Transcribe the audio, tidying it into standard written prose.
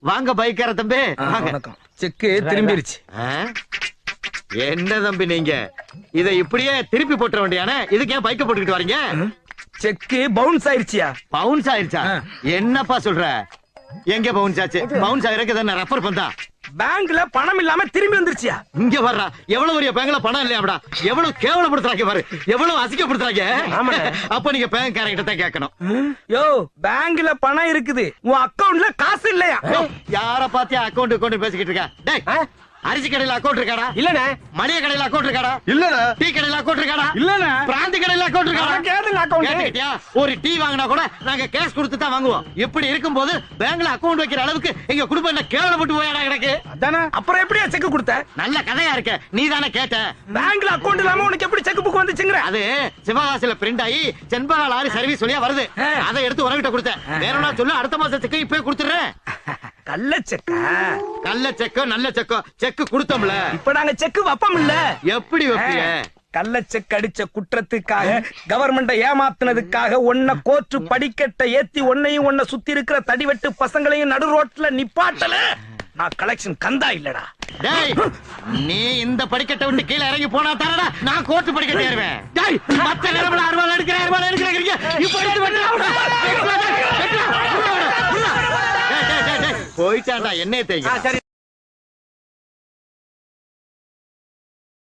வாங்க பைக்கார தம்பி வாங்க. வணக்கம். செக்கு திரும்பிருச்சு. என்ன தம்பி நீங்க இத இப்படியே திருப்பி போட்டுற வேண்டியானே, இதுக்கு ஏன் பைக்க போட்டுக்கிட்டு வரீங்க? செக்கு பவுன்ஸ் ஆயிருச்சியா? பவுன்ஸ் ஆயிருச்சா? என்னப்பா சொல்ற? எங்க பவுன்ஸ் ஆச்சு? பவுன்ஸ் ஆயிருக்கு ரெஃபர் பண்ணா பேங்க்ல பணம் இல்லாம திரும்பி வந்துருச்சியா? இங்க வர்றா. எவ்வளவு பெரிய பேங்க்ல பணம் இல்லையாடா? எவ்வளவு கேவலப்படுத்துறாங்க பாரு, எவ்வளவு அசிங்கப்படுத்துறாங்க. அப்ப நீங்க பேங்க் காரங்கிட்ட தான் கேட்கணும். யோ, பேங்க்ல பணம் இருக்குது, உன் அக்கவுண்ட்ல காசு இல்லையா? யார பாத்தியா அக்கவுண்ட் பேசிக்கிட்டு இருக்க? டேய், அரிசி கடையில அக்கவுண்ட் இருக்காடா? இல்லனே. மளிகை கடையில அக்கவுண்ட் இருக்காடா? இல்லடா. டீ கடையில அக்கவுண்ட் இருக்காடா? இல்லடா. பிராந்தி கடையில அக்கவுண்ட் இருக்காடா? கேதுல அக்கவுண்ட். கேட்டுக்கிட்டியா? ஒரு டீ வாங்கினா கூட நாங்க கேஷ் கொடுத்து தான் வாங்குவோம். இப்படி இருக்கும்போது பேங்க்ல அக்கவுண்ட் வைக்கிற அளவுக்கு எங்க குடும்பம் என்ன கேவலப்பட்டு போயாடா எனக்கு? அதானே. அப்புறம் எப்படியா செக் கொடுத்த? நல்ல கதையா இருக்க. நீ தானே கேட்ட. பேங்க்ல அக்கவுண்ட் இல்லாம உனக்கு எப்படி செக் புக் வந்துச்சுங்கற? அது சிவகாசில பிரிண்ட் ஆகி செண்பகா லாரி சர்வீஸ் வழியா வருது. அதை எடுத்து உனக்கிட்ட கொடுத்தேன். வேற என்ன சொல்லு, அடுத்த மாசம் செக் இப்பவே கொடுத்துறேன். கள்ள செக்கா? கள்ள செக்கோ நல்ல செக்கோ செக் கொடுத்தோம்ல. இப்ப நாங்க செக் வப்போம் இல்ல. எப்படி வைப்பீங்க? கள்ள செக் அடிச்ச குற்றத்துக்காக, கவர்மெண்ட ஏமாத்துனதுக்காக உன்னை கோர்ட்டு படிக்கட்ட ஏத்தி உன்னையும் உன்னை சுத்தி இருக்கிற தடிவெட்டு பசங்களையும் நடு ரோட்ல நிப்பாட்டல. நான் கலெக்ஷன் கந்தா இல்லடா. டேய், நீ இந்த படிக்கட்டை விட்டு கீழே இறங்கி போனா தானடா நான் கோர்ட்டு படிக்கட்டு ஏறுவேன். டேய், மத்த நேரம்ல அறுவாள் எடுக்கிறேன் இப்ப எடுத்து வெட்டுறா. போயிட்டாடா, என்னைய தேய்க்க. சரி.